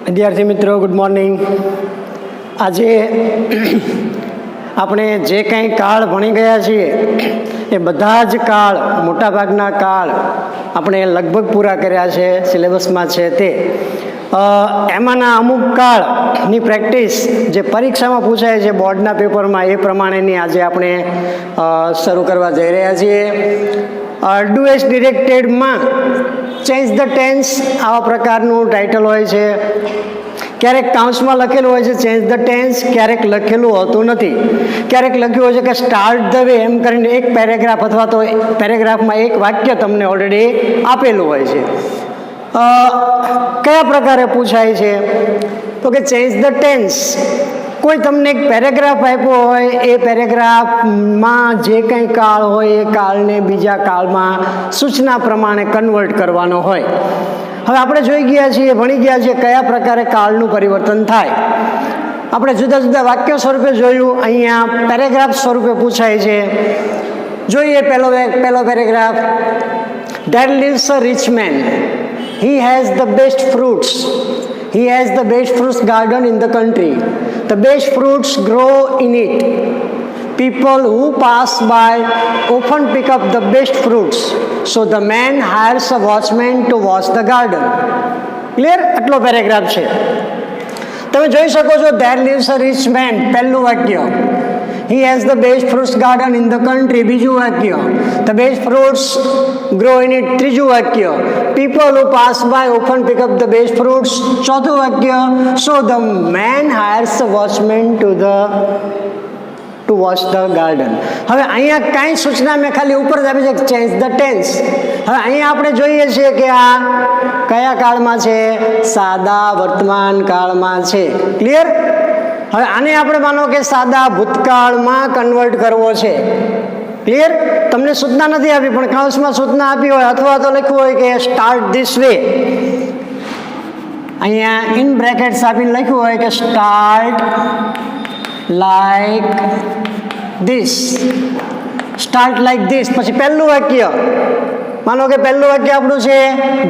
વિદ્યાર્થી મિત્રો good morning. આજે આપણે જે કંઈ કાળ ભણી ગયા છીએ એ બધા જ કાળ, મોટાભાગના કાળ આપણે લગભગ પૂરા કર્યા છે, સિલેબસમાં છે તે. એમાંના અમુક કાળની પ્રેક્ટિસ જે પરીક્ષામાં પૂછાય છે બોર્ડના પેપરમાં, એ પ્રમાણેની આજે આપણે શરૂ કરવા જઈ રહ્યા છીએ. ડુ એસ ડિરેક્ટેડમાં ચેન્જ ધ ટેન્સ આવા પ્રકારનું ટાઇટલ હોય છે. ક્યારેક કાઉન્સમાં લખેલું હોય છે ચેન્જ ધ ટેન્સ, ક્યારેક લખેલું હોતું નથી. ક્યારેક લખ્યું હોય છે કે સ્ટાર્ટ ધ વે, એમ કરીને એક પેરેગ્રાફ અથવા તો પેરેગ્રાફમાં એક વાક્ય તમને ઓલરેડી આપેલું હોય છે. કયા પ્રકારે પૂછાય છે તો કે ચેન્જ ધ ટેન્સ. કોઈ તમને એક પેરેગ્રાફ આપ્યો હોય, એ પેરેગ્રાફમાં જે કંઈ કાળ હોય એ કાળને બીજા કાળમાં સૂચના પ્રમાણે કન્વર્ટ કરવાનો હોય. હવે આપણે જોઈ ગયા છીએ, ભણી ગયા છીએ કયા પ્રકારે કાળનું પરિવર્તન થાય. આપણે જુદા જુદા વાક્યો સ્વરૂપે જોયું, અહીંયા પેરેગ્રાફ સ્વરૂપે પૂછાય છે. જોઈએ પહેલો paragraph. There lives a rich man. He has the best fruits. He has the best fruits garden in the country. The best fruits grow in it. People who pass by often pick up the best fruits. So the man hires a watchman to watch the garden. Clear? આટલો paragraph છે. તમે જોઈ શકો છો there lives a rich man, પહેલું વાક્ય. He has the best fruits garden in the country, બીજું વાક્ય. The best fruits grow in it, ત્રીજું વાક્ય. People who pass by often pick up the best fruits, ચોથું વાક્ય. So the man hires a watchman to watch the garden. હવે અહીંયા કાંઈ સૂચના મેં ખાલી ઉપર જ આપી છે, ચેન્જ ધ ટેન્સ. હવે અહીંયા આપણે જોઈએ છીએ કે આ કયા કાળમાં છે? સાદા વર્તમાન કાળમાં છે. ક્લિયર? હવે આને આપણે માનો કે સાદા ભૂતકાળમાં કન્વર્ટ કરવો છે. ક્લિયર? તમને સૂચના નથી આપી પણ કાઉન્સમાં સૂચના આપી હોય, અથવા તો લખ્યું હોય કે સ્ટાર્ટ ધીસ વે. અહીંયા ઇન બ્રેકેટ્સ આપીને લખ્યું હોય કે start like this. Start like this. પછી પહેલું વાક્ય, માનો કે પહેલું વાક્ય આપણું છે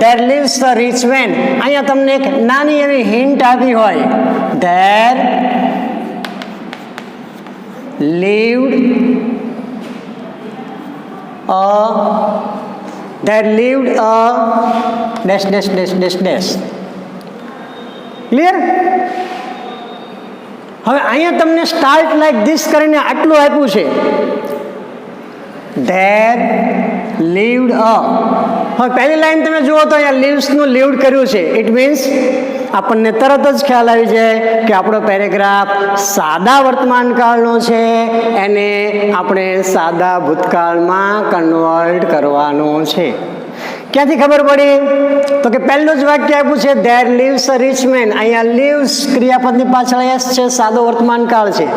there lives a rich man. અહીંયા તમને એક નાની એવી હિન્ટ આપી હોય, there lived a dash dash dash dash dash. Clear? હવે અહીંયા તમને સ્ટાર્ટ લાઈક ધીસ કરીને આટલું આપ્યું છે, there lived a. હવે પહેલી લાઈન તમે જુઓ તો અહીંયા લીવ્સનું લીવડ કર્યું છે. ઇટ મીન્સ આપણને તરત જ ખ્યાલ આવી જાય કે આપણો પેરેગ્રાફ સાદા વર્તમાન કાળનો છે, એને આપણે સાદા ભૂતકાળમાં કન્વર્ટ કરવાનો છે. ક્યાંથી ખબર પડી? તો કે પહેલું જ વાક્ય આપ્યું છે there lives a rich man. અહીંયા lives ક્રિયાપદની પાછળ એસ છે, સાદો વર્તમાન કાળ છે.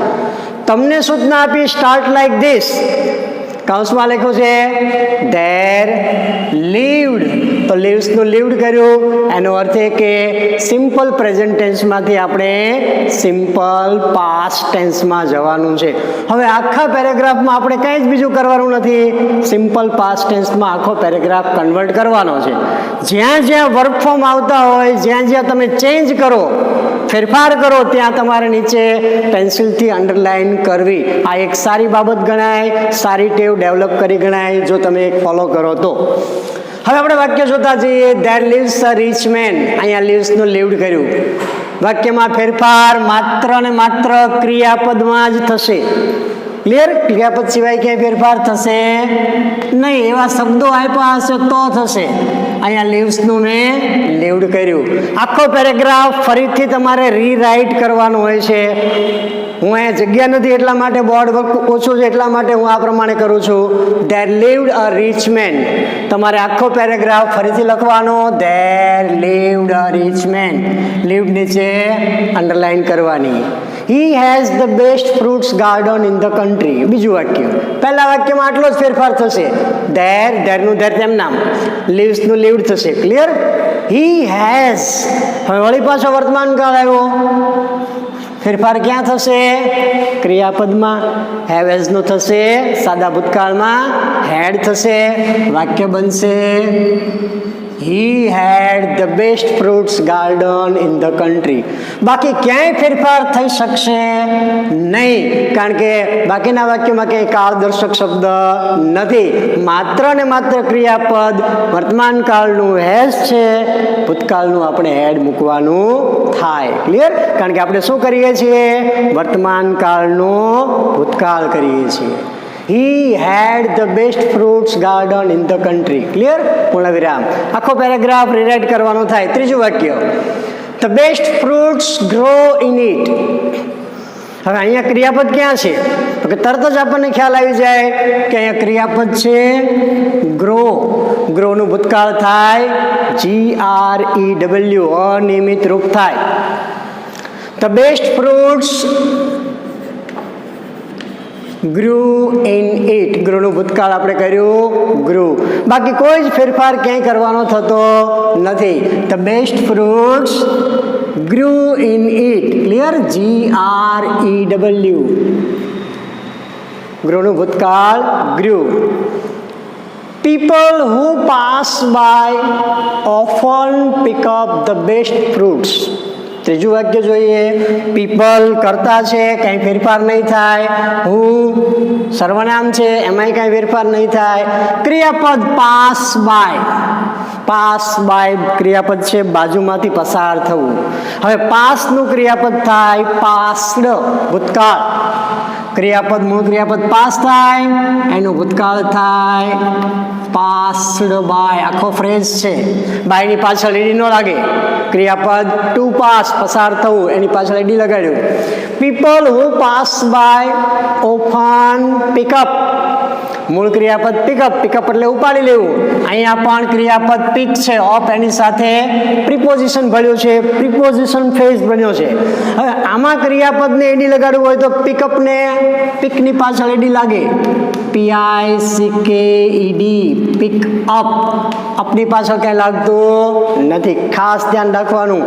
તમને સૂચના આપી સ્ટાર્ટ લાઈક ધીસ, કાઉન્સમાં લખ્યું છે there lived, તો લીવ્સનું લીવડ કર્યું. એનો અર્થ એ કે સિમ્પલ પ્રેઝન્ટ ટેન્સમાંથી આપણે સિમ્પલ પાસ્ટ ટેન્સમાં જવાનું છે. હવે આખા પેરેગ્રાફમાં આપણે કંઈ જ બીજું કરવાનું નથી, સિમ્પલ પાસ્ટ ટેન્સમાં આખો પેરેગ્રાફ કન્વર્ટ કરવાનો છે. જ્યાં જ્યાં વર્ક ફોર્મ આવતા હોય, જ્યાં જ્યાં તમે ચેન્જ કરો, ફેરફાર કરો, ત્યાં તમારે નીચે પેન્સિલથી અંડરલાઇન કરવી. આ એક સારી બાબત ગણાય, સારી ટેવ ડેવલપ કરી ગણાય જો તમે એક ફોલો કરો તો. હવે આપણે વાક્ય જોતા જઈએ. there lives a rich man. અહીંયા લીવ્સનું લીવડ કર્યું. વાક્યમાં ફેરફાર માત્ર ને માત્ર ક્રિયાપદમાં જ થશે. ક્લિયર? ક્રિયાપદ સિવાય ક્યાંય ફેરફાર થશે નહીં. એવા શબ્દો આપ્યા હશે તો થશે. અહીંયા લીવ્સનું મેં લીવડ કર્યું. આખો પેરેગ્રાફ ફરીથી તમારે રીરાઇટ કરવાનો હોય છે. હું અહીંયા જગ્યા નથી એટલા માટે, બોર્ડ ઓછું છે એટલા માટે હું આ પ્રમાણે કરું છું. there lived a rich man. તમારે આખો પેરેગ્રાફ ફરીથી લખવાનો, there lived a rich man. lived નીચે અંડરલાઇન કરવાની. he has the best fruits garden in the country. બીજું વાક્ય. પહેલા વાક્યમાં આટલો જ ફેરફાર થશે, there નું there તેમ નામ, lives નું lived થશે. ક્લિયર? he has. હવે વળી પાછો વર્તમાન કાળ આવ્યો, ફેરફાર ક્યાં થશે? ક્રિયાપદમાં. હેવ હેઝ નું થશે સાદા ભૂતકાળમાં હેડ થશે. વાક્ય બનશે He had the best fruits garden in the country. બાકી ક્યાંય ફેરફાર થઈ શકશે નહીં, કારણ કે બાકીના વાક્યમાં ક્યાંય કાળદર્શક શબ્દ નથી. માત્ર ને માત્ર ક્રિયાપદ વર્તમાન કાળનું હેઝ છે, ભૂતકાળનું આપણે હેડ મૂકવાનું થાય. ક્લિયર? કારણ કે આપણે શું કરીએ છીએ? વર્તમાન કાળનું ભૂતકાળ કરીએ છીએ. He had the best fruits garden in the country. Clear? પૂર્ણ વિરામ. આખો પેરેગ્રાફ રીરાઇટ કરવાનો થાય. ત્રીજું વાક્ય, the best fruits grow in it. હવે અહીંયા ક્રિયાપદ ક્યાં છે? તો કે તરત જ આપણને ખ્યાલ આવી જાય કે અહીંયા ક્રિયાપદ છે ગ્રો. ગ્રોનું ભૂતકાળ થાય GREW, અનિયમિત રૂપ થાય. The best fruits grew in it. ગ્રુનું ભૂતકાળ આપણે કર્યું ગ્રુ. બાકી કોઈ જ ફેરફાર ક્યાંય કરવાનો થતો નથી. The best fruits grew in it. Clear? GREW. ગ્રુનું ભૂતકાળ grew. People who pass by often pick up the best fruits. ત્રીજું વાક્ય જોઈએ. પીપલ કરતા છે, કંઈ ફેરફાર નહીં થાય. હું સર્વનામ છે, એમાંય કાંઈ ફેરફાર નહીં થાય. ક્રિયાપદ પાસ બાય. પાસ બાય ક્રિયાપદ છે, બાજુમાંથી પસાર થવું. હવે પાસનું ક્રિયાપદ થાય પાસ્ડ, ભૂતકાળ. ક્રિયાપદ મૂળ ક્રિયાપદ પાસ થાય, એનું ભૂતકાળ થાય પાસ્ડ બાય. આખો ફ્રેઝ છે, બાયની પાછળ એડી ન લાગે. ક્રિયાપદ ટુ પાસ, પસાર થવું, એની પાછળ એડી લગાડ્યું. People who pass by often pick up. મૂળ ક્રિયાપદ પિકઅપ. પિકઅપ એટલે ઉપાડી લેવું. અહીંયા પણ ક્રિયાપદ પિક છે, ઓફ એની સાથે પ્રિપોઝિશન ભળ્યું છે, પ્રિપોઝિશન ફેઝ બન્યો છે. હવે આમાં ક્રિયાપદને એડી લગાડવું હોય તો પિકઅપને પિકની પાછળ એડી લાગે. PICKED, pick up. અપની પાછળ ક્યાંય લાગતું નથી. ખાસ ધ્યાન રાખવાનું,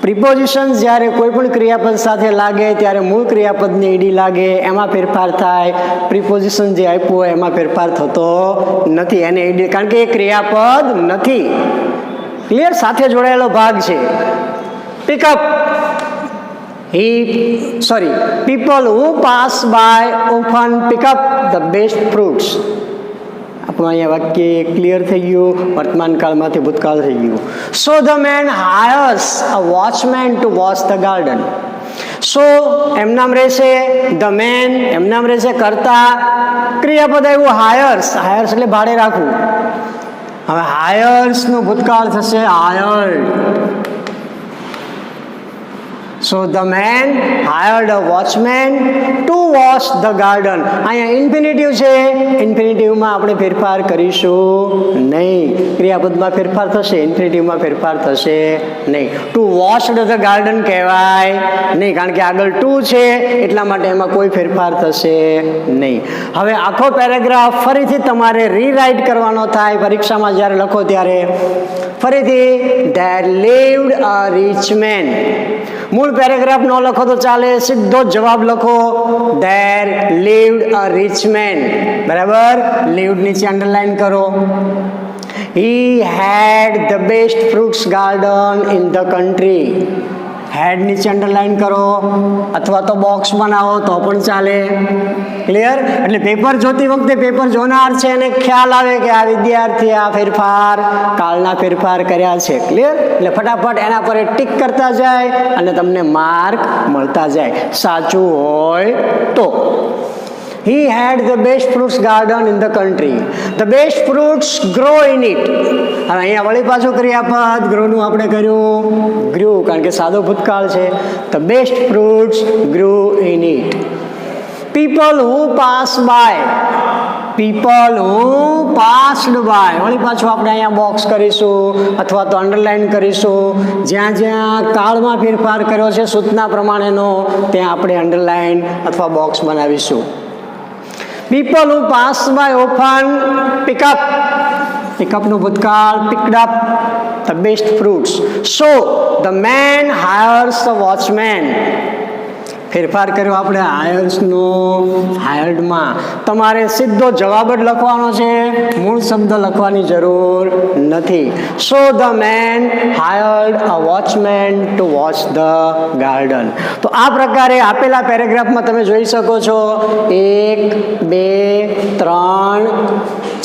પ્રિપોઝિશન જ્યારે કોઈ પણ ક્રિયાપદ સાથે લાગે ત્યારે મૂળ ક્રિયાપદની એડી લાગે, એમાં ફેરફાર થાય. પ્રિપોઝિશન જે આપ્યું હોય એમાં ફેરફાર થતો નથી, એને એડી, કારણ કે એ ક્રિયાપદ નથી. ક્લિયર? સાથે જોડાયેલો ભાગ છે. Pickup. People who pass by often pick up the best fruits. આપણું અહીંયા વાક્ય ક્લિયર થઈ ગયું. વર્તમાન કાળમાંથી ભૂતકાળ થઈ ગયું. So the man hires a watchman to watch the garden. So એમ નામ રહેશે, the man એમ નામ રહેશે, કરતા. ક્રિયાપદ આવ્યું હાયર્સ. હાયર્સ એટલે ભાડે રાખવું. હવે હાયર્સનું ભૂતકાળ થશે hired. So the man hired a watchman to watch the garden. અહીંયા ઇન્ફિનિટિવ છે, ઇન્ફિનિટિવમાં આપણે ફેરફાર કરીશું નહીં. ક્રિયાપદમાં ફેરફાર થશે, ઇન્ફિનિટિવમાં ફેરફાર થશે નહીં. ટુ વોચડ ધ ગાર્ડન કહેવાય નહીં, કારણ કે આગળ ટુ છે એટલા માટે એમાં કોઈ ફેરફાર થશે નહીં. હવે આખો પેરેગ્રાફ ફરીથી તમારે રીરાઇટ કરવાનો થાય પરીક્ષામાં જ્યારે લખો ત્યારે. ફરીથી there lived a rich man. મૂળ પેરેગ્રાફ ન લખો તો ચાલે, સીધો જવાબ લખો. there lived a rich man. બરાબર? lived નીચે અંડરલાઈન કરો. he had the best fruits garden in the country. હેડ નીચે અંડરલાઈન કરો, અથવા તો બોક્સ બનાવો તો પણ ચાલે. ક્લિયર? એટલે પેપર જોતી વખતે પેપર જોનાર છે એને ખ્યાલ આવે કે આ વિદ્યાર્થી આ ફેરફાર, કાળના ફેરફાર કર્યા છે. ક્લિયર? એટલે ફટાફટ એના પર ટિક કરતા જાય અને તમને માર્ક મળતા જાય, સાચું હોય તો. He had the best fruits garden in the country. The best fruits grow in it. હવે અહીંયા વળી પાછું ક્રિયાપદ ગ્રોનું આપણે કર્યું ગ્રુ, કારણ કે સાદો ભૂતકાળ છે. The best fruits grew in it. People who pass by. People who passed by. વળી પાછું આપણે અહીંયા બોક્સ કરીશું અથવા તો અંડરલાઈન કરીશું. જ્યાં જ્યાં કાળમાં ફેરફાર કર્યો છે સૂચના પ્રમાણેનો, ત્યાં આપણે અંડરલાઈન અથવા બોક્સ બનાવીશું. People who pass by often pick up. Pick up નું ભૂતકાળ picked up the best fruits. So the man hires a watchman. ફેરફાર કર્યો આપણે હાયર્સનો હાયર્ડમાં. તમારે સીધો જવાબ જ લખવાનો છે, મૂળ શબ્દ લખવાની જરૂર નથી. So the man hired a watchman to watch the garden. તો આ પ્રકારે આપેલા પેરેગ્રાફમાં તમે જોઈ શકો છો 1 2 3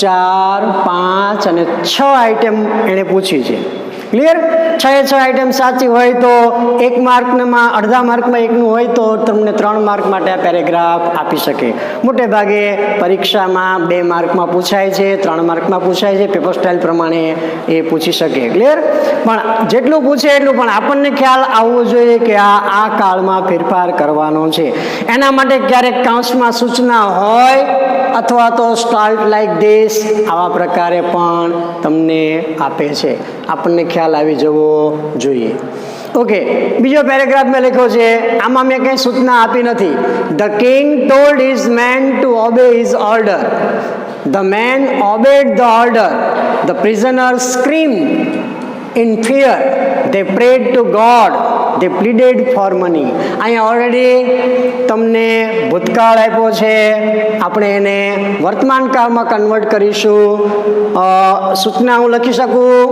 4 5 અને 6 આઈટમ એણે પૂછી છે. ક્લિયર? 6 આઈટમ સાચી હોય તો 1 માર્કમાં, અડધા માર્કમાં 1નું હોય તો તમને 3 માર્ક માટે આ પેરેગ્રાફ આપી શકે. મોટે ભાગે પરીક્ષામાં 2 માર્કમાં પૂછાય છે, 3 માર્કમાં પૂછાય છે, પેપર સ્ટાઇલ પ્રમાણે એ પૂછી શકે. ક્લિયર? પણ જેટલું પૂછે એટલું પણ આપણને ખ્યાલ આવવો જોઈએ કે આ કાળમાં ફેરફાર કરવાનો છે. એના માટે ક્યારેક કૌંસમાં સૂચના હોય અથવા તો સ્ટાર્ટ લાઈક ધીસ આવા પ્રકારે પણ તમને આપે છે. આપણને ખ્યાલ આવી જવો જોઈએ. ઓકે, બીજો પેરેગ્રાફ મેં લખ્યો છે, આમાં મેં કંઈ સૂચના આપી નથી. The king told his main to obey his order. The man obeyed the order. The prisoner screamed in fear. They prayed to God. They pleaded for money. અહીંયા ઓલરેડી તમને ભૂતકાળ આપ્યો છે, આપણે એને વર્તમાન કાળમાં કન્વર્ટ કરીશું. સૂચના હું લખી શકું,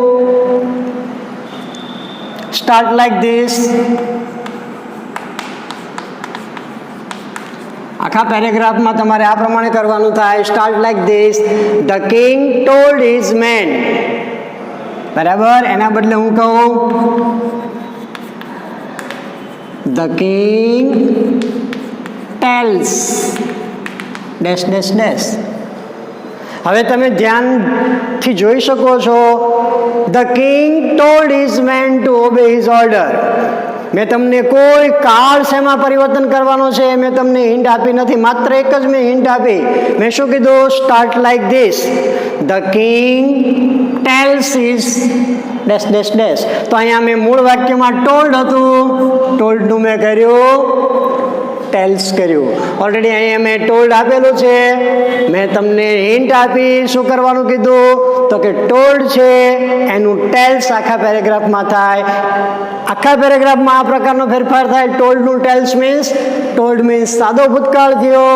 સ્ટાર્ટ લાઈક ધીસ. આખા પેરેગ્રાફમાં તમારે આ પ્રમાણે કરવાનું થાય. Start like this. The king told his men. બરાબર? એના બદલે હું કહું the king tells dash dash dash. હવે તમે ધ્યાનથી જોઈ શકો છો, the king told his main to obey his order. મેં તમને કોઈ કાળ શેમાં પરિવર્તન કરવાનો છે મેં તમને હિન્ટ આપી નથી, માત્ર એક જ મેં હિન્ટ આપી. મેં શું કીધું? Start like this. The king tells his dash dash dash. તો અહીંયા મેં મૂળ વાક્યમાં ટોલ્ડ હતું, ટોલ્ડનું મેં કર્યું ટેલ્સ કર્યું. ઓલરેડી અહીંયા મેં ટોલ્ડ આપેલું છે, મેં તમને હિન્ટ આપી. શું કરવાનું કીધું? તો કે ટોલ્ડ છે એનું ટેલ્સ આખા પેરેગ્રાફમાં થાય. આખા પેરેગ્રાફમાં આ પ્રકારનો ફેરફાર થાય. ટોલ્ડનું ટેલ્સ મીન્સ, ટોલ્ડ મીન્સ સાદો ભૂતકાળ થયો,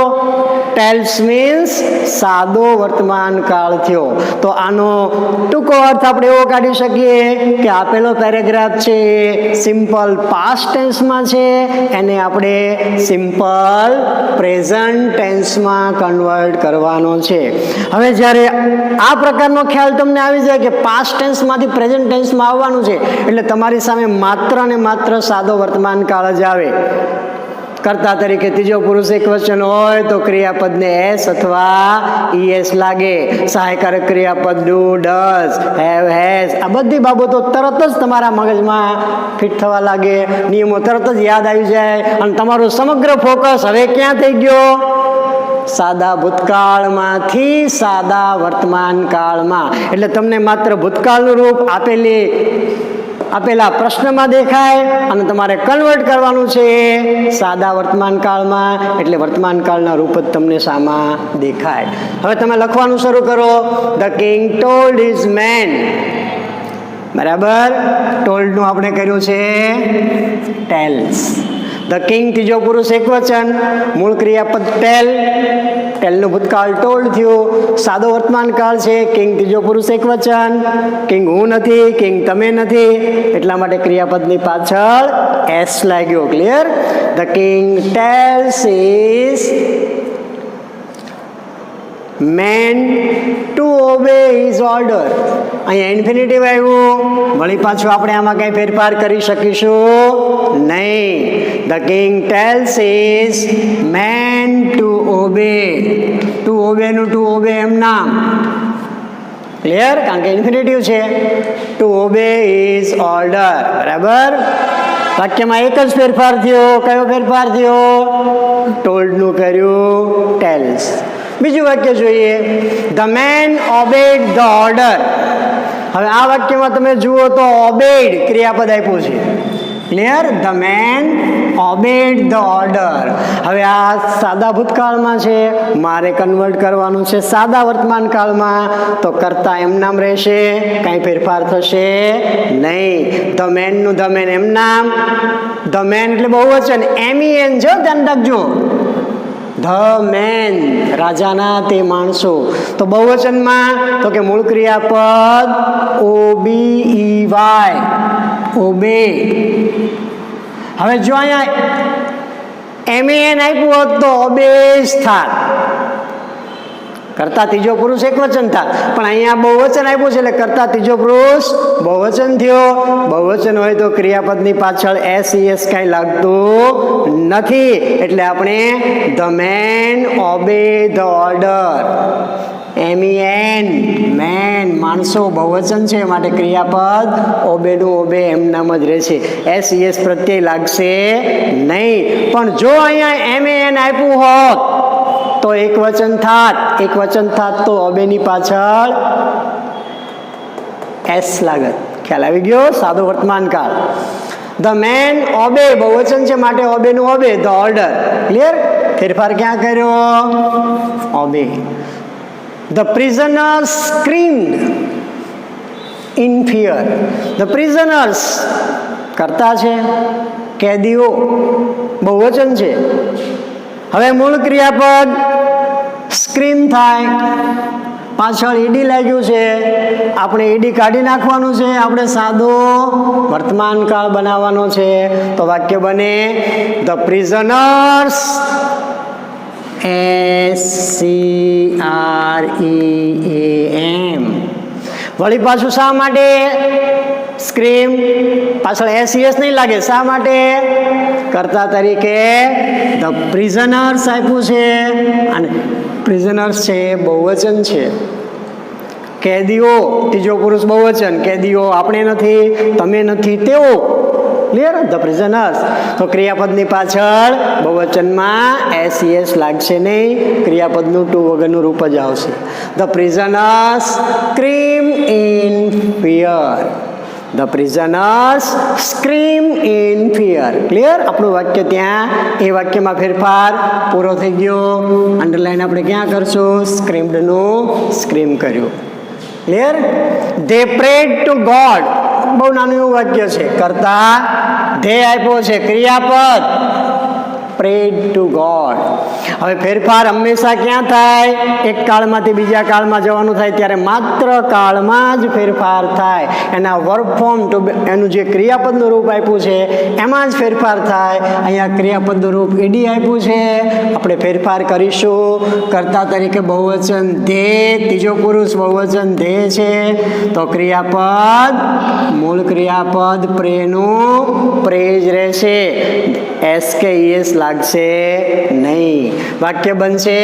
ટેલ્સ મીન્સ સાદો વર્તમાન કાળ થયો. તો આનો ટૂંકો અર્થ આપણે એવો કાઢી શકીએ કે આપેલો પેરેગ્રાફ છે સિમ્પલ પાસ્ટ ટેન્સમાં છે, એને આપણે સિમ્પલ પ્રેઝન્ટ ટેન્સમાં કન્વર્ટ કરવાનો છે. હવે જ્યારે આ પ્રકારનો ખ્યાલ તમને આવી જાય કે પાસ્ટ ટેન્સમાંથી પ્રેઝન્ટ ટેન્સમાં આવવાનું છે, એટલે તમારી સામે માત્ર ને માત્ર સાદો વર્તમાન કાળ જ આવે. કર્તા તરીકે ત્રીજો પુરુષ એકવચન હોય તો ક્રિયાપદને એસ અથવા ઈએસ લાગે. સહાયકારક ક્રિયાપદ ડુ, ડઝ, હેવ, હેઝ, આ બધી બાબતો તરત જ તમારા મગજમાં ફિટ થવા લાગે, નિયમો તરત જ યાદ આવી જાય અને તમારું સમગ્ર ફોકસ હવે ક્યાં થઈ ગયો? સાદા ભૂતકાળમાંથી સાદા વર્તમાન કાળમાં. એટલે તમને માત્ર ભૂતકાળનું રૂપ આપેલા પ્રશ્નમાં દેખાય અને તમારે કન્વર્ટ કરવાનું છે સાદા વર્તમાન કાળમાં, એટલે વર્તમાન કાળના રૂપ જ તમને સામા દેખાય. હવે તમે લખવાનું શરૂ કરો. The king told his men. બરાબર? ટોલ્ડનું આપણે કર્યું છે ટેલ્સ. ધ કિંગ ત્રીજો પુરુષ એકવચન, મૂળ ક્રિયાપદ ટેલ, ટેલનું ભૂતકાળ ટોલ્ડ થયું, સાદો વર્તમાન કાળ છે, કિંગ ત્રીજો પુરુષ એકવચન, કિંગ હું નથી, કિંગ તમે નથી, એટલા માટે ક્રિયાપદની પાછળ એસ લાગ્યો. ક્લિયર? The king tells his main to obey his order. અહીંયા ઇન્ફિનિટિવ આવ્યું, વળી પાછું આપણે આમાં કંઈ ફેરફાર કરી શકીશું નહીં. The king tells his main to obey. To ઓબેનું ટુ ઓબે એમ નામ. ક્લિયર? કારણ કે ઇન્ફિનિટિવ છે. To obey his order. બરાબર? વાક્યમાં એક જ ફેરફાર થયો. કયો ફેરફાર થયો? ટોલ્ડનું કર્યું ટેલ્સ. બીજું વાક્ય જોઈએ. The man obeyed the order. હવે આ વાક્યમાં તમે જુઓ તો ઓબેડ ક્રિયાપદ આપ્યું છે. Clear? The man obeyed the order. હવે આ સાદા ભૂતકાળમાં છે, મારે કન્વર્ટ કરવાનું છે સાદા વર્તમાન કાળમાં, તો કરતા એમ નામ રહેશે, કાંઈ ફેરફાર થશે નહીં. ધ મેનનું ધ મેન એમ નામ, ધ મેન એટલે બહુવચન, MEN છે, ધ્યાન રાખજો. ધ મેન રાજાના તે માણસો. તો બહુવચનમાં તો કે મૂળ ક્રિયાપદ OBEY, ઓબે. હવે જો અહીંયા MEN આપ્યું હોત તો ઓબેઝ થાત, કરતા ત્રીજો પુરુષ એક વચન થાત, પણ અહીંયા બહુવચન આપ્યું છે એટલે કરતા ત્રીજો પુરુષ બહુવચન થયો. બહુવચન હોય તો ક્રિયાપદની પાછળ SES કાંઈ લાગતું નથી, એટલે આપણે the men obey the order. MEN men માણસો બહુવચન છે માટે ક્રિયાપદ ઓબેનું ઓબે એમ નામ જ રહેશે, SES પ્રત્યય લાગશે નહીં. પણ જો અહીંયા MEN આપ્યું હોત તો એક વચન થાત, એક વચન થાત તો ઓબેની પાછળ S લાગત. ખ્યાલ આવી ગયો? સાદો વર્તમાન કાળ. ધ મેન ઓબે બહુવચન છે માટે ઓબેનું ઓબે, ધ ઓર્ડર. ક્લિયર? ફેરફાર ક્યાં કર્યો? Obey. The prisoners screamed in fear. The prisoners કરતા છે, કેદીઓ બહુવચન છે. હવે મૂળ ક્રિયાપદ સ્ક્રીમ થાય, પાછળ ઈડી લાગ્યું છે, આપણે ઈડી કાઢી નાખવાનું છે, આપણે સાદો વર્તમાન કાળ બનાવવાનો છે. તો વાક્ય બને ધ પ્રિઝનર્સ SCREAM. વળી પાછું શા માટે સ્ક્રીમ? પાછળ SES નહીં લાગે. શા માટે? કરતા તરીકે ધ પ્રિઝનર્સ આપ્યું છે, અને પ્રિઝનર્સ છે બહુવચન છે. કેદીઓ ત્રીજો પુરુષ બહુવચન, કેદીઓ આપણે નથી, તમે નથી, તેઓ. ક્લિયર? The prisoners. તો ક્રિયાપદની પાછળ બહુવચનમાં SES લાગશે નહીં, ક્રિયાપદનું ટુ વગરનું રૂપ જ આવશે. The prisoners scream in fear. The prisoners scream in fear. Clear? આપણું વાક્ય ત્યાં એ વાક્યમાં ફેરફાર પૂરો થઈ ગયો. અંડરલાઈન આપણે ક્યાં કરશું? સ્ક્રીમ્ડનું સ્ક્રીમ કર્યું. Clear? They parade two God. બહુ નાનું એવું વાક્ય છે, કરતા ધે આપ્યો છે, ક્રિયાપદ પ્રેડ ટુ ગોડ. હવે ફેરફાર હંમેશા ક્યાં થાય? એક કાળમાંથી બીજા કાળમાં જવાનું થાય ત્યારે માત્ર કાળમાં જ ફેરફાર થાય. એના વર્બ ફોર્મ ટુ એનું જે ક્રિયાપદનું રૂપ આપ્યું છે એમાં જ ફેરફાર થાય. અહીંયા ક્રિયાપદનું રૂપ ઈડી આપ્યું છે, આપણે ફેરફાર કરીશું. કરતા તરીકે બહુવચન ધે, ત્રીજો પુરુષ બહુવચન ધે છે, તો ક્રિયાપદ મૂળ ક્રિયાપદ પ્રેનું પ્રે જ રહેશે, SKES લાગશે નહીં. વાક્ય બનશે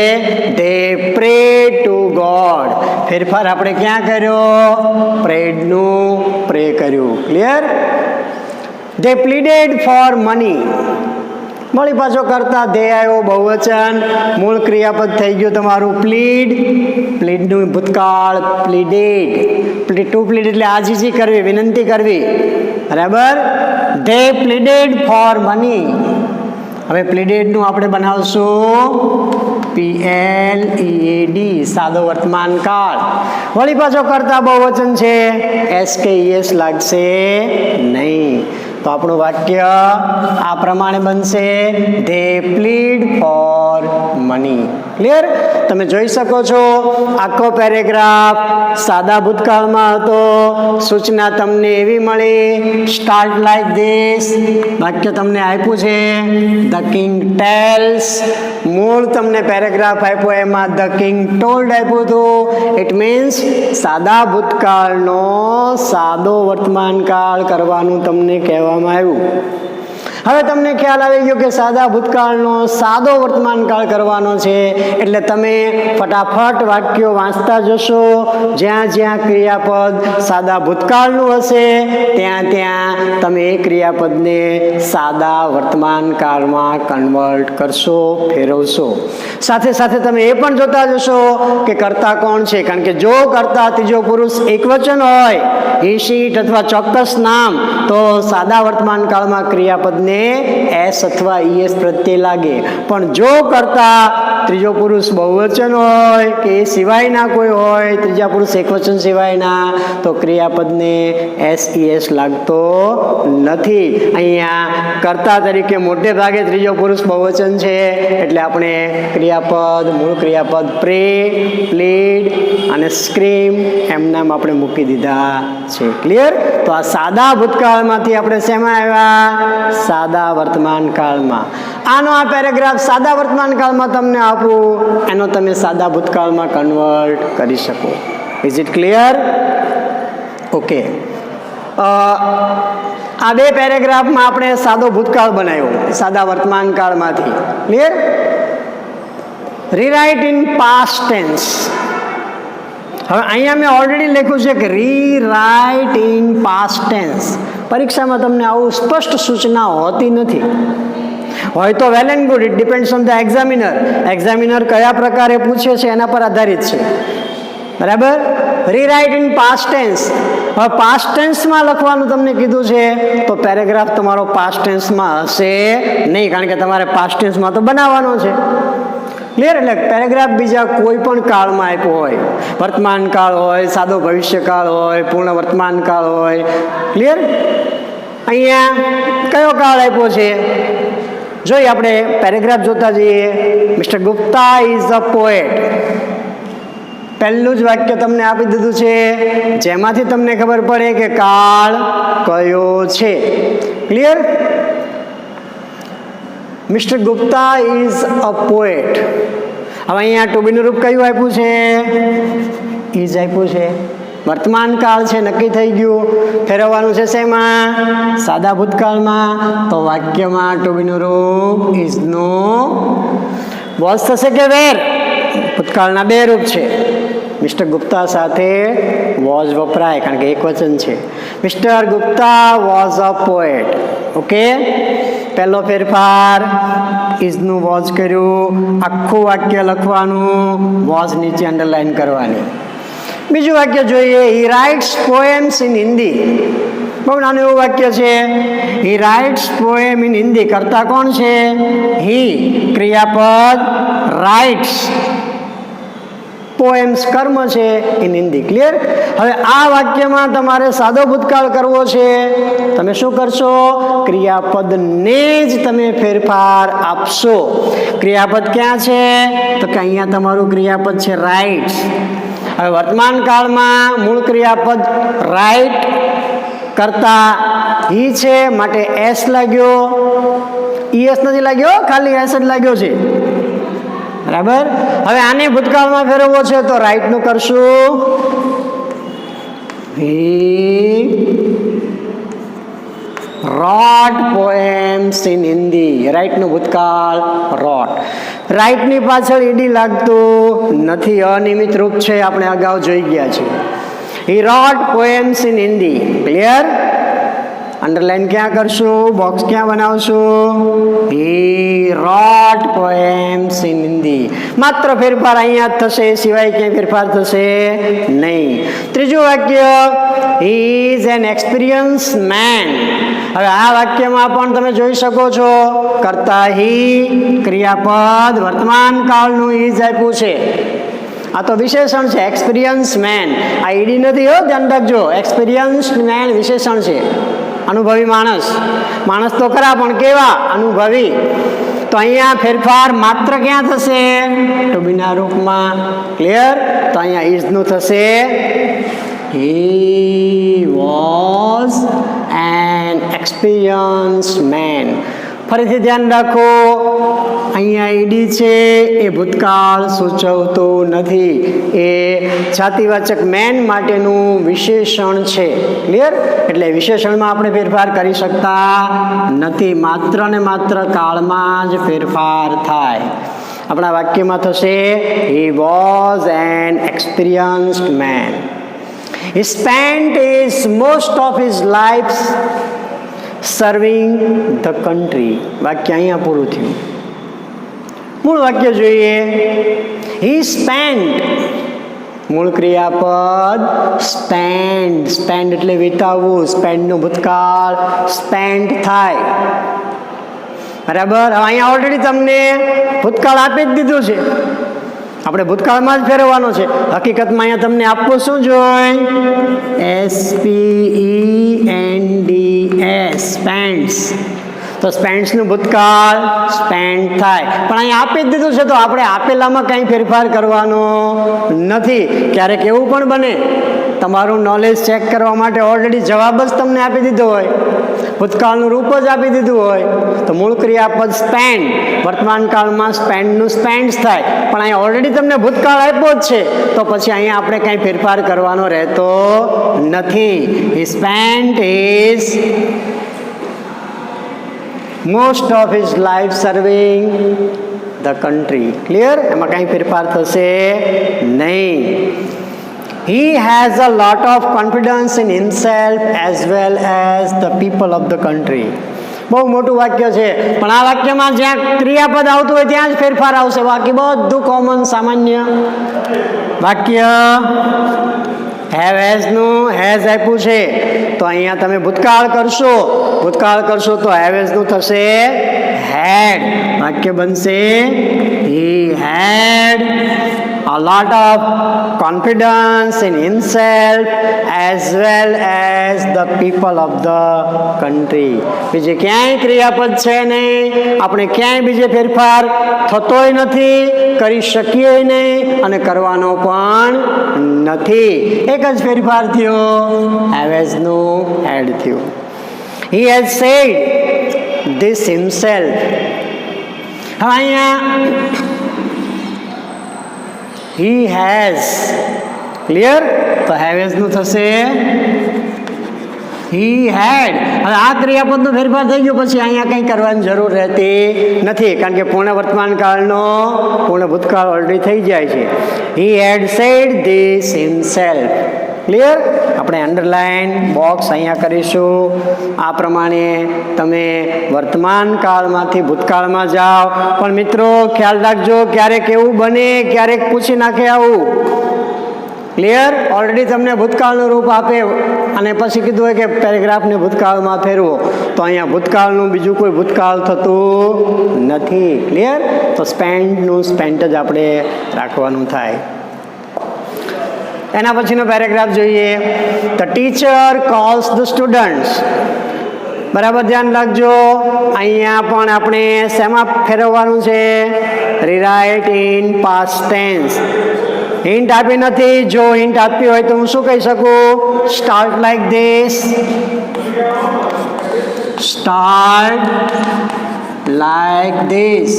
ધે પ્રે ટુ ગોડ. ફેરફાર આપણે ક્યાં કર્યો? પ્રેડનું પ્રે કર્યું. Clear? They pleaded for money. વળી પાછો કરતા ધે આવ્યો બહુવચન, મૂળ ક્રિયાપદ થઈ ગયું તમારું પ્લીડ. પ્લીડનું ભૂતકાળ પ્લીડેડ. ટુ પ્લીડ એટલે આજીજી કરવી, વિનંતી કરવી. બરાબર? They pleaded for money. હવે પ્લીડેડનું આપણે બનાવશું PLEAD, સાદો વર્તમાન કાળ. વળી પાછો કરતા બહુવચન છે, SKES લાગશે નહીં. તો આપણું વાક્ય આ પ્રમાણે બનશે ધે પ્લીડ ફોર મની. ક્લિયર? તમે જોઈ શકો છો આખો પેરેગ્રાફ સાદા ભૂતકાળમાં હતો. સૂચના તમને એવી મળી, સ્ટાર્ટ લાઈક ધીસ. વાક્ય તમને આપ્યું છે ધ કિંગ ટેલ્સ. મૂળ તમને પેરેગ્રાફ આપ્યો એમાં ધ કિંગ ટોલ્ડ આપ્યું હતું. ઇટ મીન્સ સાદા ભૂતકાળનો સાદો વર્તમાન કાળ કરવાનું તમને કહેવામાં આવ્યું. હવે તમને ખ્યાલ આવી ગયો કે સાદા ભૂતકાળનો સાદો વર્તમાનકાળ કરવાનો છે, એટલે તમે ફટાફટ વાક્યો વાંચતા જશો. જ્યાં જ્યાં ક્રિયાપદ સાદા ભૂતકાળનું હશે ત્યાં ત્યાં તમે એ ક્રિયાપદને સાદા વર્તમાનકાળમાં કન્વર્ટ કરશો, ફેરવશો. સાથે સાથે તમે એ પણ જોતા જશો કે કર્તા કોણ છે, કારણ કે જો કર્તા ત્રીજો પુરુષ એકવચન હોય, he she અથવા ચોક્કસ નામ, તો સાદા વર્તમાનકાળમાં ક્રિયાપદને એસ અથવા ઈએસ પ્રત્યે લાગે. પણ જો કર્તા ત્રીજો પુરુષ બહુવચન હોય કે એ સિવાયના કોઈ હોય, ત્રીજા પુરુષ એકવચન સિવાયના, તો ક્રિયાપદને એસ ઈએસ લાગતો નથી. અહીંયા કર્તા તરીકે મોટે ભાગે ત્રીજો પુરુષ બહુવચન છે, એટલે આપણે ક્રિયાપદ, મૂળ ક્રિયાપદ પ્રે, પ્લેડ અને સ્ક્રીમ એમ નામ આપણે મૂકી દીધા છે. ક્લિયર? તો આ સાદા ભૂતકાળમાંથી આપણે શેમાં આવ્યા? સાદા વર્તમાનકાળમાં. આનો આ પેરેગ્રાફ સાદા વર્તમાનકાળમાં તમને આપું, એનો તમે સાદા ભૂતકાળમાં કન્વર્ટ કરી શકો. Is it clear? ઓકે. આ બે પેરેગ્રાફમાં આપણે સાદો ભૂતકાળ બનાવ્યો સાદા વર્તમાનકાળમાંથી. Clear? Rewrite in past tense. હવે અહીંયા મેં ઓલરેડી લખ્યું છે કે રીરાઇટ ઇન પાસ્ટ ટેન્સ. પરીક્ષામાં તમને આવું સ્પષ્ટ સૂચના હોતી નથી. હોય તો well and good, it depends on the examiner. Examiner કયા પ્રકારે પૂછે છે એના પર આધારિત છે. બરાબર? Rewrite in past tense. હવે પાસ્ટ ટેન્સમાં લખવાનું તમને કીધું છે, તો પેરેગ્રાફ તમારો પાસ્ટ ટેન્સમાં હશે નહીં, કારણ કે તમારે પાસ્ટ ટેન્સમાં તો બનાવવાનો છે. ક્લિયર? એટલે પેરેગ્રાફ બીજા કોઈ પણ કાળમાં આપ્યો હોય, વર્તમાન કાળ હોય, સાદો ભવિષ્યકાળ હોય, પૂર્ણ વર્તમાન કાળ હોય. ક્લિયર? અહીંયા કયો કાળ આપ્યો છે જોઈએ. આપણે પેરેગ્રાફ જોતા જઈએ. Mister Gupta is a poet. પહેલું જ વાક્ય તમને આપી દીધું છે, જેમાંથી તમને ખબર પડે કે કાળ કયો છે. Clear? Mister Gupta is a poet. હવે અહીંયા ટુબીનું રૂપ કયું આપ્યું છે? ઇઝ આપ્યું છે. વર્તમાન કાળ છે, નક્કી થઈ ગયું. ફેરવવાનું છે શેમાં? સાદા ભૂતકાળમાં. તો વાક્યમાં ટુબીનું રૂપ ઇઝનું વોઝ થશે કે વેર? ભૂતકાળના બે રૂપ છે. મિસ્ટર ગુપ્તા સાથે વોઝ વપરાય, કારણ કે એક વચન છે. Mister Gupta was a poet. Okay. પહેલો ફેરફાર ઇઝનું વોઝ કર્યું. આખું વાક્ય લખવાનું, વોઝ નીચે અંડરલાઈન કરવાની. બીજું વાક્ય જોઈએ. હી રાઇટ્સ પોએમ્સ ઇન હિન્દી. બહુ નાનું એવું વાક્ય છે. હી રાઇટ્સ પોએમ ઇન હિન્દી. કરતા કોણ છે? હી ક્રિયાપદ, રાઇટ્સ પોએમ્સ કર્મ છે ઇન હિન્દી. ક્લિયર? હવે આ વાક્યમાં તમારે સાદો ભૂતકાળ કરવો છે. તમે શું કરશો? ક્રિયાપદને જ તમે ફેરફાર આપશો. ક્રિયાપદ ક્યાં છે? તો કે અહીંયા તમારું ક્રિયાપદ છે રાઇટ્સ. હવે વર્તમાન કાળમાં મૂળ ક્રિયાપદ રાઇટ કરતા હી છે, માટે એસ લાગ્યો. ઈએસ નથી લાગ્યો, ખાલી એસ જ લાગ્યો છે. બરાબર? હવે આને ભૂતકાળમાં ફેરવવો છે, તો રાઇટ નું કરશું. હી wrote poems in Hindi. Right નું ભૂતકાળ રોટ. રાઇટ ની પાછળ ઈડી લાગતું નથી, અનિયમિત રૂપ છે, આપણે અગાઉ જોઈ ગયા છે. He wrote poems in Hindi. Clear? Underline ક્યાં કરશું? બોક્સ ક્યાં બનાવશું? He wrote poems in Hindi. માત્ર ફેરફાર અહીંયા જ થશે, સિવાય ક્યાંય ફેરફાર થશે નહીં. ત્રીજું વાક્ય, he is an experience man. હવે આ વાક્યમાં પણ તમે જોઈ શકો છો, કરતા હી, ક્રિયાપદ, વર્તમાન કાળનું ઇઝ આપ્યું છે. આ તો વિશેષણ છે, એક્સપિરિયન્સ મેન. આ ઈડી નથી હો, ધ્યાન રાખજો. એક્સપિરિયન્સ મેન વિશેષણ છે. અનુભવી માણસ. માણસ તો ખરા, પણ કેવા? અનુભવી. તો અહીંયા ફેરફાર માત્ર ક્યાં થશે? ટુ બીના રૂપમાં. ક્લિયર? તો અહીંયા ઇઝ નું થશે he was an experience man. ફરીથી ધ્યાન રાખો, અહીંયા ઈડી છે એ ભૂતકાળ સૂચવતું નથી, એ જાતિવાચક મેન માટેનું વિશેષણ છે. ક્લિયર? એટલે વિશેષણમાં આપણે ફેરફાર કરી શકતા નથી, માત્ર ને માત્ર કાળમાં જ ફેરફાર થાય. આપણા વાક્યમાં થશે he was an experienced man. He spent most of his life serving the country. વાક્ય અહીંયા પૂરું થયું. મૂળ વાક્ય જોઈએ. He spent, મૂળ ક્રિયાપદ spend. spend એટલે વિતાવવું. spend નું ભૂતકાળ spent થાય. બરાબર. હવે અહીંયા ઓલરેડી તમને ભૂતકાળ આપી જ દીધું છે, આપણે ભૂતકાળમાં જ ફેરવવાનો છે. હકીકતમાં અહીંયા તમને આપવું શું જોઈએ? SPENDS, spends. તો સ્પેન્ડ્સનું ભૂતકાળ સ્પેન્ડ થાય, પણ અહીંયા આપી જ દીધું છે તો આપણે આપેલામાં કંઈ ફેરફાર કરવાનો નથી. ક્યારેક એવું પણ બને, તમારું નોલેજ ચેક કરવા માટે ઓલરેડી જવાબ જ તમને આપી દીધો હોય, ભૂતકાળનું રૂપ જ આપી દીધું હોય, તો મૂળ ક્રિયાપદ સ્પેન્ડ વર્તમાન કાળમાં સ્પેન્ડનું સ્પેન્ડ્સ થાય, પણ અહીંયા ઓલરેડી તમને ભૂતકાળ આપ્યો જ છે તો પછી અહીંયા આપણે કંઈ ફેરફાર કરવાનો રહેતો નથી. He spent his most of his life serving the country. Clear? એમાં કંઈ ફેરફાર થશે નહીં. He has a lot of confidence in himself as well as the people of the country. બહુ મોટું વાક્ય છે, પણ આ વાક્યમાં જ્યાં ક્રિયાપદ આવતું હોય ત્યાં જ ફેરફાર આવશે, બાકી બધું કોમન સામાન્ય વાક્ય. હેવ હેઝનું હેઝ આપ્યું છે તો અહીંયા તમે ભૂતકાળ કરશો તો હેવ હેઝનું થશે had. વાક્ય બનશે he had a lot of confidence in himself as well as the people of the country. બીજે ક્યાંય ક્રિયાપદ છે નહીં, આપણે ક્યાંય બીજે ફેરફાર થતોય નથી, કરી શકીએ નહીં અને કરવાનો પણ નથી. એક જ ફેરફાર થયો, have has નું had થયું. He has said this himself. હવે અહીંયા he has. ક્લિયર? તો have has નું થશે he had. હવે આ ક્રિયાપદનો ફેરફાર થઈ ગયો પછી અહીંયા કંઈ કરવાની જરૂર રહેતી નથી, કારણ કે પૂર્ણ વર્તમાન કાળનો પૂર્ણ ભૂતકાળ ઓલરેડી થઈ જાય છે. he had said this himself. Clear? આપણે અંડરલાઈન બોક્સ અહીંયા કરીશું. આ પ્રમાણે તમે વર્તમાન કાળમાંથી ભૂતકાળમાં જાઓ. પણ મિત્રો ખ્યાલ રાખજો, ક્યારેક એવું બને, ક્યારેક પૂછી નાખે આવું. ક્લિયર? ઓલરેડી તમને ભૂતકાળનું રૂપ આપે અને પછી કીધું હોય કે પેરેગ્રાફને ભૂતકાળમાં ફેરવો, તો અહીંયા ભૂતકાળનું બીજું કોઈ ભૂતકાળ થતું નથી. ક્લિયર? તો સ્પેન્ડનું સ્પેન્ટ જ આપણે રાખવાનું થાય. એના પછીનો પેરેગ્રાફ જોઈએ. The teacher calls the students. બરાબર ધ્યાન રાખજો, અહીંયા પણ આપણે શેમાં ફેરવવાનું છે? Rewrite in past tense. Hint આપી નથી, જો હિન્ટ આપી હોય તો હું શું કહી શકું? Start like this, start like this.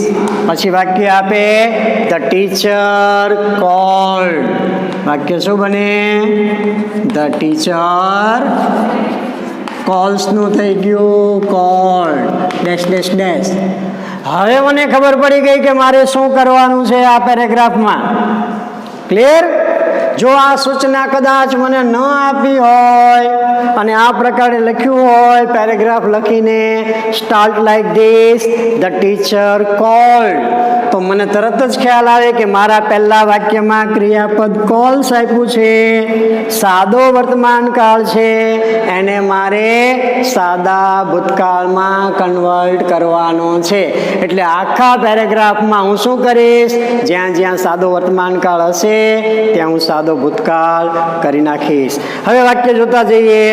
પછી વાક્ય આપે ધ ટીચર કોલ્ડ. વાક્ય શું બને? ધ ટીચર કોલ્સનું થઈ ગયું કોલ્ડ ડેશ ડેશ ડેશ. હવે મને ખબર પડી ગઈ કે મારે શું કરવાનું છે આ પેરેગ્રાફમાં. ક્લિયર? જો આ સૂચના કદાચ મને ન આપી હોય અને આ પ્રકારે લખ્યું હોય પેરેગ્રાફ લખીને start like this the teacher cold, તો મને તરત જ ખ્યાલ આવે કે મારા પહેલા વાક્યમાં ક્રિયાપદ કોલ્સ આપ્યું છે, સાદો વર્તમાન કાળ છે, એને મારે સાદા ભૂતકાળમાં કન્વર્ટ કરવાનો છે. એટલે આખા પેરેગ્રાફમાં હું શું કરીશ? જ્યાં જ્યાં સાદો વર્તમાન કાળ હશે ત્યાં હું સાદો ભૂતકાળ કરી નાખીશ. હવે વાક્ય જોતા જઈએ.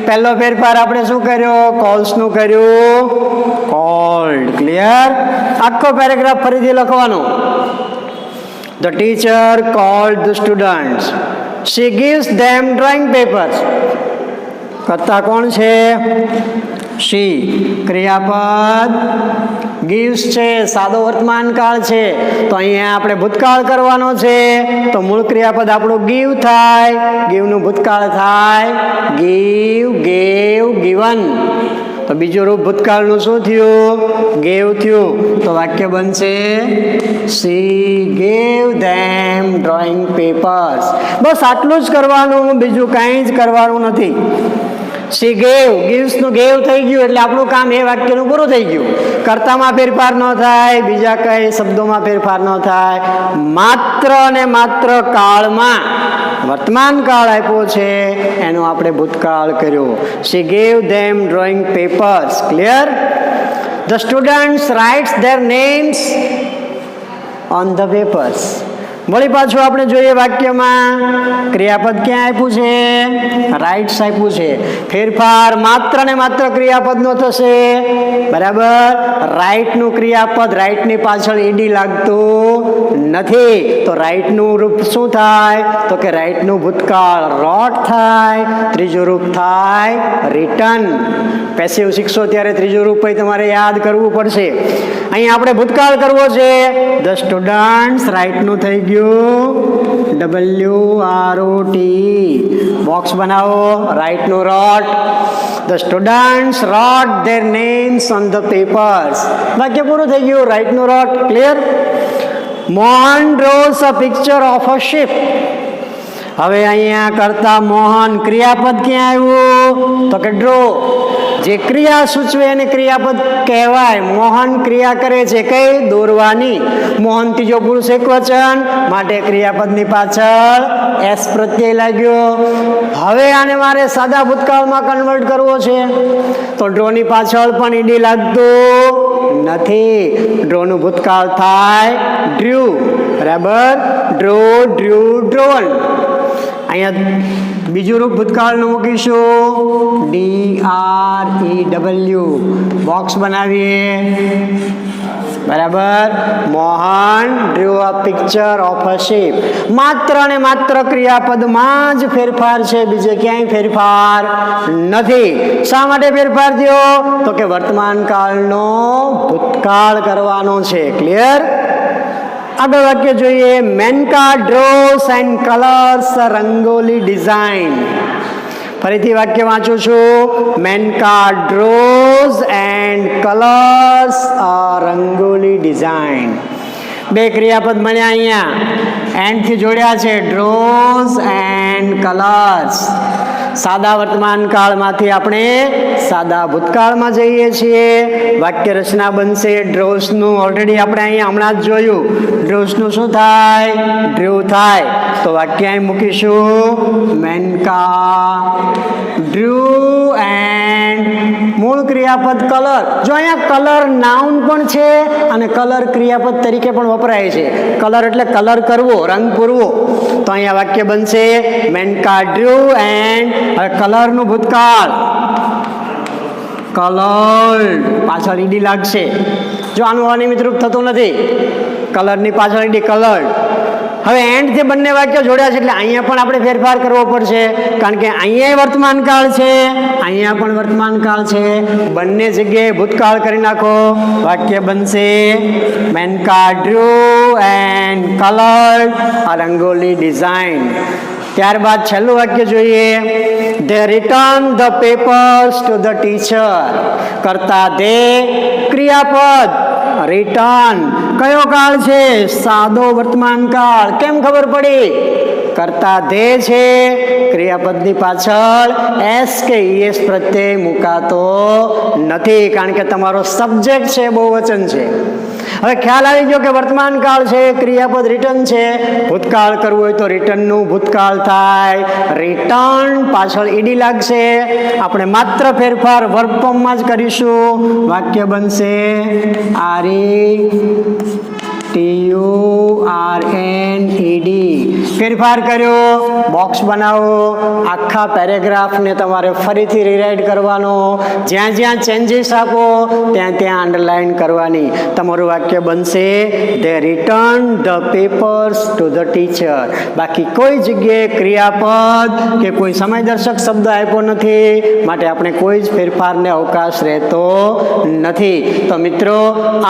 પહેલો ફેરફાર આપણે શું કર્યો? કોલ્સનું કર્યું, કોલ્ડ. ક્લિયર? આખો પેરેગ્રાફ ફરીથી લખવાનો. The teacher called the students. She gives them drawing papers. કરતા કોણ છે? સી ક્રિયાપદ gives છે, સાદો વર્તમાન કાળ છે, તો અહીંયા આપણે ભૂતકાળ કરવાનો છે, તો મૂળ ક્રિયાપદ આપણું give થાય, give નું ભૂતકાળ થાય give, gave, given. તો બીજું રૂપ ભૂતકાળનું શું થયું? gave થયું. તો વાક્ય બનશે she gave them drawing papers. બસ આટલું જ કરવાનું, બીજું કાંઈ જ કરવાનું નથી. she gave, gives નું gave થઈ ગયું એટલે આપણું કામ એ વાક્યનું પૂરું થઈ ગયું. કર્તામાં ફેરફાર ન થાય, બીજા કઈ શબ્દોમાં ફેરફાર ન થાય, માત્ર ને માત્ર કાળમાં વર્તમાન કાળ આપ્યો છે એનો આપણે ભૂતકાળ કર્યો. she gave them drawing papers. clear? the students writes their names on the papers. વળી પાછું આપણે જોઈએ વાક્યમાં ક્રિયાપદ ક્યાં આપ્યું છે? રાઇટ્સ આપ્યું છે. ફેરફાર માત્ર ને માત્ર ક્રિયાપદનો થશે, બરાબર. રાઇટનું ક્રિયાપદ રાઇટની પાછળ ઈડી લાગતું નથી, તો રાઇટનું રૂપ શું થાય? તો કે રાઇટનું ભૂતકાળ રોટ થાય, ત્રીજું રૂપ થાય રિટર્ન. પેસિવ શીખશો ત્યારે ત્રીજું રૂપ તમારે યાદ કરવું પડશે. અહીં આપણે ભૂતકાળ કરવો છે. ધ સ્ટુડન્ટ્સ રાઇટનું થઈ ગયું WROT. બોક્સ બનાવો, રાઇટનું wrote. The students wrote their names on the papers. વાક્ય પૂરું થઈ ગયું, રાઇટનું wrote. Clear? Mohan draws a picture of a ship. હવે અહીંયા કરતા મોહન ક્રિયાપદ ક્યાં આવ્યું? તો કે ડ્રો. જે ક્રિયા સૂચવે એને ક્રિયાપદ કહેવાય. મોહન ક્રિયા કરે છે કઈ? દોરવાની. મોહન ત્રીજો પુરુષ એકવચન, માટે ક્રિયાપદની પાછળ એસ પ્રત્યય લાગ્યો. હવે આને મારે સાદા ભૂતકાળમાં કન્વર્ટ કરવો છે, તો ડ્રોની પાછળ પણ ઈડી લાગતું નથી. ડ્રોનું ભૂતકાળ થાય ડ્રુ, બરાબર. Draw, drew, drone. અહીંયા બીજું રૂપ ભૂતકાળનું મૂકીશું DREW. બોક્સ બનાવીએ, બરાબર. Mohan draw a picture of a ship. માત્ર ને માત્ર ક્રિયાપદમાં જ ફેરફાર છે, બીજે ક્યાંય ફેરફાર નથી. શા માટે ફેરફાર થયો? તો કે વર્તમાન કાળનો ભૂતકાળ કરવાનો છે. ક્લિયર? આગળ વાક્ય જોઈએ. Menka draws and colours rangoli design. ફરીથી વાક્ય વાંચું છું. Menka draws and colours a rangoli design. બે ક્રિયાપદ મળ્યા અહીંયા, એન્ડથી જોડ્યા છે. Draws and colours. સાદા વર્તમાન કાળમાંથી આપણે સાદા ભૂતકાળમાં જઈએ છીએ. વાક્ય રચના બનશે ડ્રોસનું. ઓલરેડી આપણે અહીંયા હમણાં જ જોયું. ડ્રોસનું શું થાય? ડ્રુ થાય. તો વાક્ય અહીં મૂકીશું મેનકા ડ્રુ એન્ડ મૂળ ક્રિયાપદ કલર. જો અહીંયા કલર નાઉન પણ છે અને કલર ક્રિયાપદ તરીકે પણ વપરાય છે. કલર એટલે કલર કરવો, રંગ પૂરવો. તો અહીંયા વાક્ય બનશે મેનકા ડ્રુ એન્ડ કલરનું ભૂતકાળ કલર્ડ. પાછળ ઈડી લાગશે. જો આનું અનિયમિત રૂપ થતું નથી, કલરની પાછળ ઈડી કલર્ડ. હવે એન્ડથી બંને વાક્યો જોડ્યા છે એટલે અહીંયા પણ આપણે ફેરફાર કરવો પડશે, કારણ કે અહીંયા વર્તમાન કાળ છે, અહીંયા પણ વર્તમાન કાળ છે. બંને જગ્યાએ ભૂતકાળ કરી નાખો. વાક્ય બનશે Menaka drew and coloured a rangoli design. ત્યારબાદ છેલ્લું વાક્ય જોઈએ. They return the papers to the teacher. કરતા ધે ક્રિયાપદ રિટર્ન. કયો કાળ છે? સાદો વર્તમાન કાળ. કેમ ખબર પડી? કરતા ધે છે, ક્રિયાપદની પાછળ એસ કે ઈએસ પ્રત્યય મુકાતો નથી, કારણ કે તમારો સબ્જેક્ટ છે, બહુવચન છે. હવે ખ્યાલ આવી ગયો કે વર્તમાન કાળ છે, ક્રિયાપદ રિટર્ન છે. ભૂતકાળ કરવું હોય તો રિટર્નનું ભૂતકાળ થાય રિટર્ન, પાછળ ઈડી લાગશે. આપણે માત્ર ફેરફાર વર્બ ફોર્મમાં જ કરીશું. વાક્ય બનશે RETURNED. ફેરફાર કર્યો બોક્સ બનાવો, આખા પેરેગ્રાફને તમારે ફરીથી રીરાઇટ કરવાનો, જ્યાં જ્યાં ચેન્જીસ આપો ત્યાં ત્યાં અંડરલાઇન કરવાની. તમારું વાક્ય બનશે they return the papers to the teacher. બાકી કોઈ જગ્યાએ ક્રિયાપદ કે કોઈ સમયદર્શક શબ્દ આપ્યો નથી, માટે આપણે કોઈ જ ફેરફારને અવકાશ રહેતો નથી. તો મિત્રો,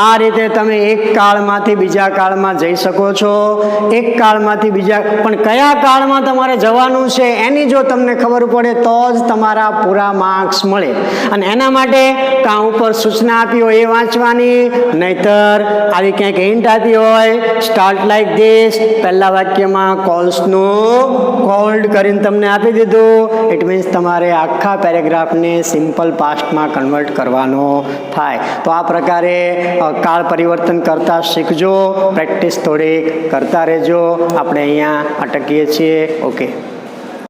આ રીતે તમે એક કાળમાંથી બીજા કાળમાં જઈ શકો છો. એક કાળમાંથી બીજા, પણ કયા કાળમાં તમારે જવાનું છે એની જો તમને ખબર પડે તો જ તમારા પૂરા માર્ક્સ મળે. અને એના માટે કાં ઉપર સૂચના આપી હોય એ વાંચવાની, નહીતર આવી ક્યાંક હિન્ટ આપી હોય સ્ટાર્ટ લાઈક ધીસ, પહેલા વાક્યમાં કોલ્સનું કોલ્ડ કરીને તમને આપી દીધું, ઇટ મીન્સ તમારે આખા પેરેગ્રાફને સિમ્પલ પાસ્ટમાં કન્વર્ટ કરવાનો થાય. તો આ પ્રકારે કાળ પરિવર્તન કરતા શીખજો, પ્રેક્ટિસ થોડીક કરતા રહેજો. આપણે અહીંયા અટકીએ છીએ. ઓકે.